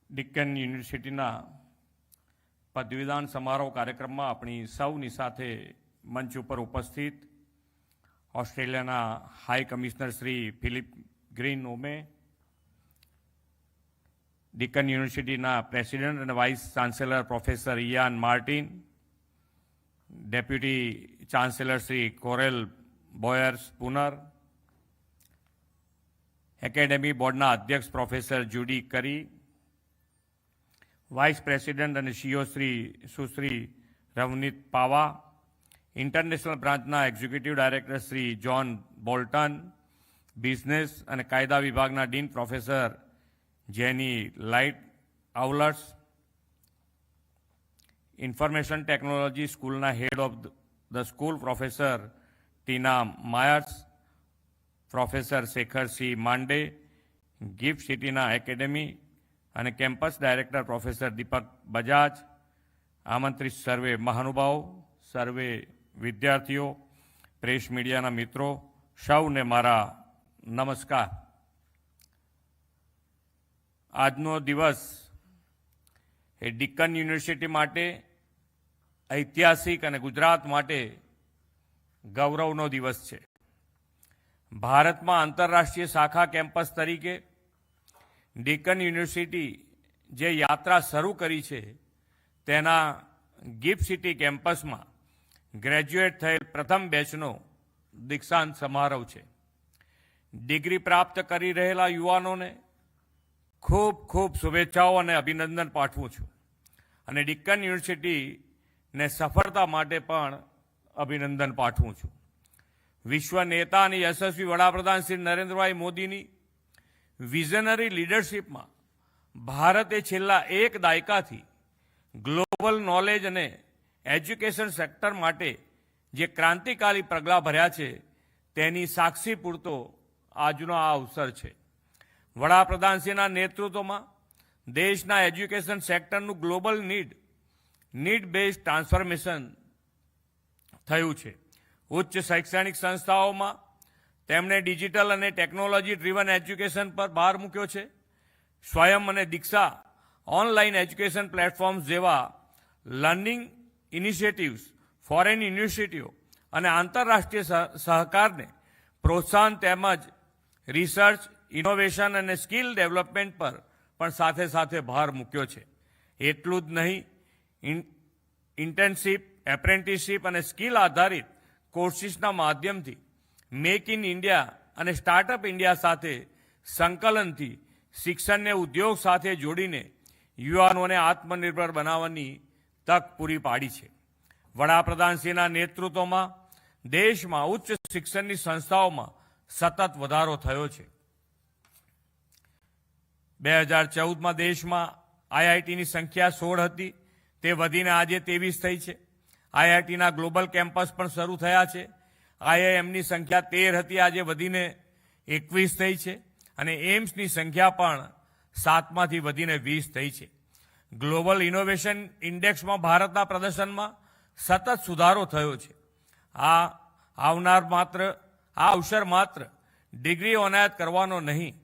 ડિક્કન યુનિવર્સિટીના પદવીદાન સમારોહ કાર્યક્રમમાં આપણી સૌની સાથે મંચ ઉપર ઉપસ્થિત ઓસ્ટ્રેલિયાના high commissioner Shri Philip Green ઓમે, ડિક્કન યુનિવર્સિટીના પ્રેસિડેન્ટ અને vice chancellor professor Ian Martin, deputy chancellor Shri કોરેલ બોયર્સ પુનર, એકેડેમી બોર્ડના અધ્યક્ષ professor Judy Curry, vice president અને સીઓ શ્રી સુશ્રી રવનીત પાવા, ઇન્ટરનેશનલ બ્રાન્ચના executive director Shri John Bolton, business અને કાયદા વિભાગના dean professor Jenny Lightowlers, information technology સ્કૂલના head of the school professor Tina Myers, professor Shekhar C Mande, gift સિટીના એકેડેમી અને કેમ્પસ ડાયરેક્ટર પ્રોફેસર દીપક બજાજ, આમંત્રિત સર્વે મહાનુભાવો, સર્વે વિદ્યાર્થીઓ, પ્રેસ મીડિયાના મિત્રો, સૌને મારા નમસ્કાર. આજનો દિવસ એ ડિક્કન યુનિવર્સિટી માટે ઐતિહાસિક અને ગુજરાત માટે ગૌરવનો દિવસ છે. ભારતમાં આંતરરાષ્ટ્રીય શાખા કેમ્પસ તરીકે ડિક્કન યુનિવર્સિટી જે યાત્રા શરૂ કરી છે તેના ગિફ્ટ સિટી કેમ્પસમાં ગ્રેજ્યુએટ થયેલ પ્રથમ બેચનો દીક્ષાંત સમારોહ છે. ડિગ્રી પ્રાપ્ત કરી રહેલા યુવાનોને ખૂબ ખૂબ શુભેચ્છાઓ અને અભિનંદન પાઠવું છું અને ડિક્કન યુનિવર્સિટીને સફળતા માટે પણ અભિનંદન પાઠવું છું. વિશ્વ નેતા અને યશસ્વી વડાપ્રધાન શ્રી નરેન્દ્રભાઈ મોદીની વિઝનરી લીડરશીપમાં ભારતે છેલ્લા એક દાયકાથી ગ્લોબલ નોલેજ અને એજ્યુકેશન સેક્ટર માટે જે ક્રાંતિકારી પગલાં ભર્યા છે તેની સાક્ષી પૂરતો આજનો આ અવસર છે. વડાપ્રધાનશ્રીના નેતૃત્વમાં દેશના એજ્યુકેશન સેક્ટરનું ગ્લોબલ નીડ બેઝ ટ્રાન્સફોર્મેશન થયું છે. ઉચ્ચ શૈક્ષણિક સંસ્થાઓમાં તેમણે ડિજિટલ અને ટેકનોલોજી ડ્રીવન એજ્યુકેશન પર ભાર મૂક્યો છે. સ્વયં અને દીક્ષા ઓનલાઈન એજ્યુકેશન પ્લેટફોર્મ્સ જેવા લર્નિંગ ઇનિશિયેટિવ્સ, ફોરેન યુનિવર્સિટીઓ અને આંતરરાષ્ટ્રીય સહકારને પ્રોત્સાહન તેમજ રિસર્ચ, ઇનોવેશન અને સ્કિલ ડેવલપમેન્ટ પર પણ સાથે સાથે ભાર મૂક્યો છે. એટલું જ નહીં, ઇન્ટર્નશીપ, એપ્રેન્ટિસશીપ અને સ્કિલ આધારિત કોર્સિસના માધ્યમથી મેક ઇન ઇન્ડિયા અને સ્ટાર્ટઅપ ઇન્ડિયા સાથે સંકલનથી શિક્ષણને ઉદ્યોગ સાથે જોડીને યુવાનોને આત્મનિર્ભર બનાવવાની તક પૂરી પાડી છે. વડાપ્રધાનશ્રીના નેતૃત્વમાં દેશમાં ઉચ્ચ શિક્ષણની સંસ્થાઓમાં સતત વધારો થયો છે. 2014માં દેશમાં આઈઆઈટીની સંખ્યા 16 હતી, તે વધીને આજે 23 થઈ છે. આઈઆઈટીના ગ્લોબલ કેમ્પસ પણ શરૂ થયા છે. આઈઆઈએમની સંખ્યા 13 હતી, આજે વધીને 21 થઈ છે અને એમ્સની સંખ્યા પણ 7માંથી વધીને 20 થઈ છે. ગ્લોબલ ઇનોવેશન ઇન્ડેક્સમાં ભારતના પ્રદર્શનમાં સતત સુધારો થયો છે. આ અવસર માત્ર ડિગ્રી એનાયત કરવાનો નહીં,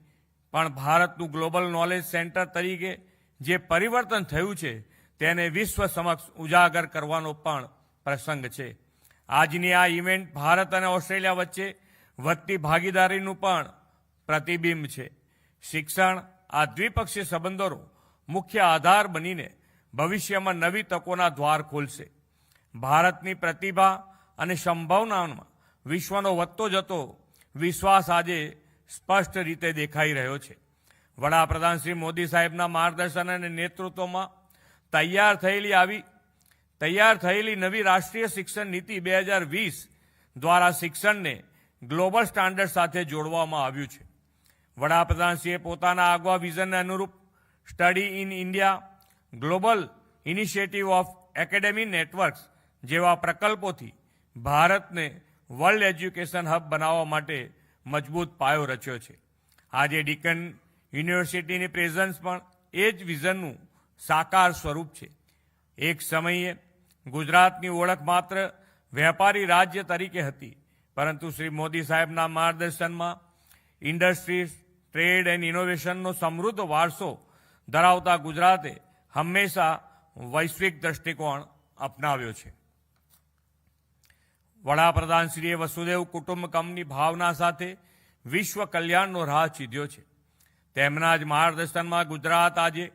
પણ ભારતનું ગ્લોબલ નોલેજ સેન્ટર તરીકે જે પરિવર્તન થયું છે તેને વિશ્વ સમક્ષ ઉજાગર કરવાનો પણ પ્રસંગ છે. આજની આ ઇવેન્ટ ભારત અને ઓસ્ટ્રેલિયા વચ્ચે વધતી ભાગીદારીનું પણ પ્રતિબિંબ છે. શિક્ષણ આ દ્વિપક્ષીય સંબંધોનો મુખ્ય આધાર બનીને ભવિષ્યમાં નવી તકોના દ્વાર ખોલશે. ભારતની પ્રતિભા અને સંભાવનાઓમાં વિશ્વનો વધતો જતો વિશ્વાસ આજે સ્પષ્ટ રીતે દેખાઈ રહ્યો છે. વડાપ્રધાન શ્રી મોદી સાહેબના માર્ગદર્શન અને નેતૃત્વમાં તૈયાર થયેલી નવી રાષ્ટ્રીય શિક્ષણ નીતિ 2020 દ્વારા શિક્ષણને ગ્લોબલ સ્ટાન્ડર્ડ સાથે જોડવામાં આવ્યું છે. વડાપ્રધાનશ્રીએ પોતાના આગવા વિઝનને અનુરૂપ study in India, global initiative of academy networks જેવા પ્રકલ્પોથી ભારતને વર્લ્ડ એજ્યુકેશન હબ બનાવવા માટે મજબૂત પાયો રચ્યો છે. આજે ડિક્કન યુનિવર્સિટીની પ્રેઝન્સ પણ એ જ વિઝનનું સાકાર સ્વરૂપ છે. એક સમયે ગુજરાતની ઓળખ માત્ર વેપારી રાજ્ય તરીકે હતી, પરંતુ શ્રી મોદી સાહેબના માર્ગદર્શનમાં ઇન્ડસ્ટ્રીઝ, ટ્રેડ એન્ડ ઇનોવેશનનો સમૃદ્ધ વારસો ધરાવતા ગુજરાતે હંમેશા વૈશ્વિક દ્રષ્ટિકોણ અપનાવ્યો છે. વડાપ્રધાનશ્રીએ વસુદેવ કુટુંબકમની ભાવના સાથે વિશ્વ કલ્યાણનો રાહ ચીધ્યો છે. તેમના જ માર્ગદર્શનમાં ગુજરાત આજે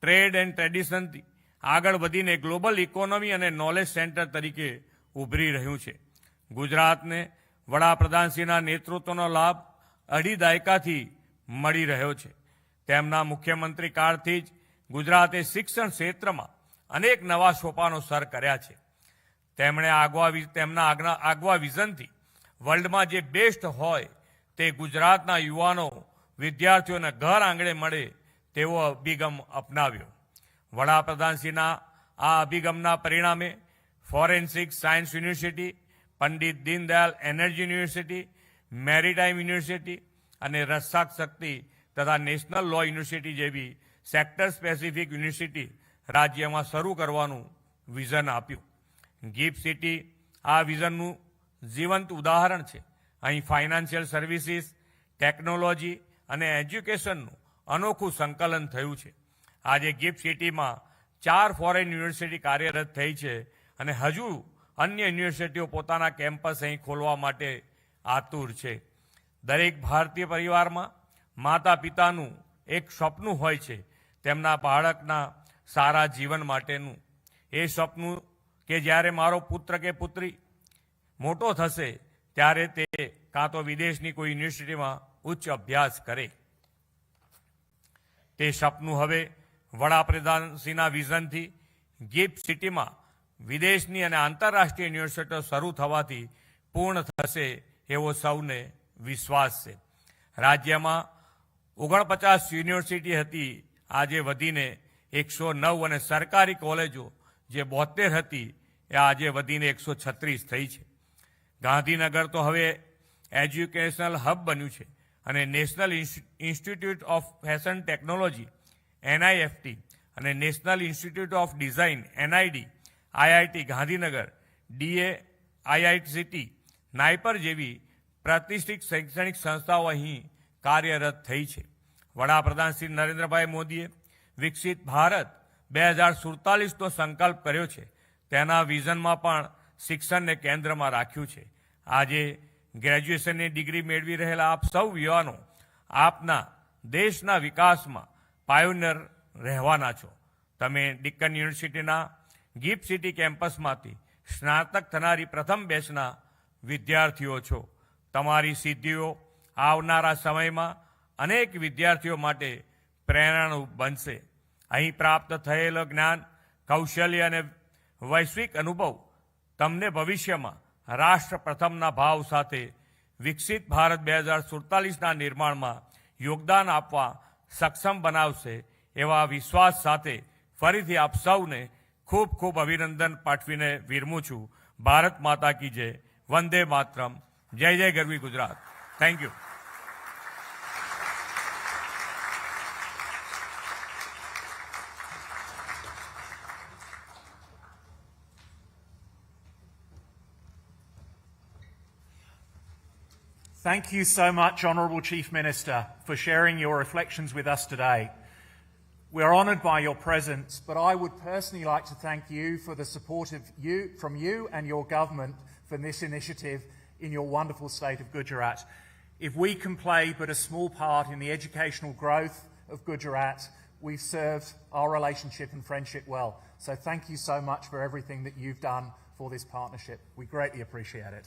ટ્રેડ એન્ડ ટ્રેડિશનથી આગળ વધીને ગ્લોબલ ઇકોનોમી અને નોલેજ સેન્ટર તરીકે ઉભરી રહ્યું છે. ગુજરાતને વડાપ્રધાનશ્રીના નેતૃત્વનો લાભ અઢી દાયકાથી મળી રહ્યો છે. તેમના મુખ્યમંત્રી કાળથી જ ગુજરાતે શિક્ષણ ક્ષેત્રમાં અનેક નવા સોપાનો સર કર્યા છે. તેમણે તેમના આગવા વિઝનથી વર્લ્ડમાં જે બેસ્ટ હોય તે ગુજરાતના યુવાનો વિદ્યાર્થીઓને ઘર આંગણે મળે તેવો અભિગમ અપનાવ્યો. વડાપ્રધાનશ્રીના આ અભિગમના પરિણામે forensic science university, Pandit Deendayal energy university, maritime university અને રક્ષક શક્તિ તથા નેશનલ લો યુનિવર્સિટી જેવી સેક્ટર સ્પેસિફિક યુનિવર્સિટી રાજ્યમાં શરૂ કરવાનું વિઝન આપ્યું. ગિફ્ટ સિટી આ વિઝનનું જીવંત ઉદાહરણ છે. અહીં ફાઇનાન્શિયલ સર્વિસીસ, ટેકનોલોજી અને એજ્યુકેશનનું અનોખું સંકલન થયું છે. આજે ગિફ્ટ સિટીમાં 4 ફોરેન યુનિવર્સિટી કાર્યરત થઈ છે અને હજુ અન્ય યુનિવર્સિટીઓ પોતાના કેમ્પસ અહીં ખોલવા માટે આતુર છે. દરેક ભારતીય પરિવારમાં માતા પિતાનું એક સપનું હોય છે, તેમના બાળકના સારા જીવન માટેનું. એ સપનું કે જ્યારે મારો પુત્ર કે પુત્રી મોટો થશે ત્યારે તે કાં તો વિદેશની કોઈ યુનિવર્સિટીમાં ઉચ્ચ અભ્યાસ કરે. તે સપનું હવે વડાપ્રધાનશ્રીના વિઝનથી ગિફ્ટ સિટીમાં વિદેશની અને આંતરરાષ્ટ્રીય યુનિવર્સિટીઓ શરૂ થવાથી પૂર્ણ થશે એવો સૌને વિશ્વાસ છે. રાજ્યમાં 49 યુનિવર્સિટી હતી, આજે વધીને 109 અને સરકારી કોલેજો જે 72 હતી એ આજે વધીને 136 થઈ છે. ગાંધીનગર તો હવે એજ્યુકેશનલ હબ બન્યું છે અને national institute of fashion technology NIFT અને national institute of design NID, IIT Gandhinagar, DAIIT, નાઇપર જેવી પ્રતિષ્ઠિત શૈક્ષણિક સંસ્થાઓ અહીં કાર્યરત થઈ છે. વડાપ્રધાન શ્રી નરેન્દ્રભાઈ મોદીએ વિકસિત ભારત 2047નો સંકલ્પ કર્યો છે. તેના વિઝનમાં પણ શિક્ષણને કેન્દ્રમાં રાખ્યું છે. આજે ગ્રેજ્યુએશનની ડિગ્રી મેળવી રહેલા આપ સૌ યુવાનો આપના દેશના વિકાસમાં પાયોનિયર રહેવાના છો. તમે ડિક્કન યુનિવર્સિટીના ગિફ્ટ સિટી કેમ્પસમાંથી સ્નાતક થનારી પ્રથમ બેચના વિદ્યાર્થીઓ છો. તમારી સિદ્ધિઓ આવનારા સમયમાં અનેક વિદ્યાર્થીઓ માટે પ્રેરણારૂપ બનશે. અહીં પ્રાપ્ત થયેલો જ્ઞાન, કૌશલ્ય અને વૈશ્વિક અનુભવ તમને ભવિષ્યમાં રાષ્ટ્ર પ્રથમના ભાવ સાથે વિકસિત ભારત 2047ના નિર્માણમાં યોગદાન આપવા સક્ષમ બનાવશે એવા વિશ્વાસ સાથે ફરીથી આપ સૌને ખૂબ ખૂબ અભિનંદન પાઠવીને વિરમું છું. ભારત માતા કી જય. વંદે માતરમ. જય જય ગરવી Gujarat. Thank you. Thank you so much, Honourable Chief Minister, for sharing your reflections with us today. We are honoured by your presence, but I would personally like to thank you for the support from you and your government for this initiative in your wonderful state of Gujarat. If we can play but a small part in the educational growth of Gujarat, we've served our relationship and friendship well. So thank you so much for everything that you've done for this partnership. We greatly appreciate it.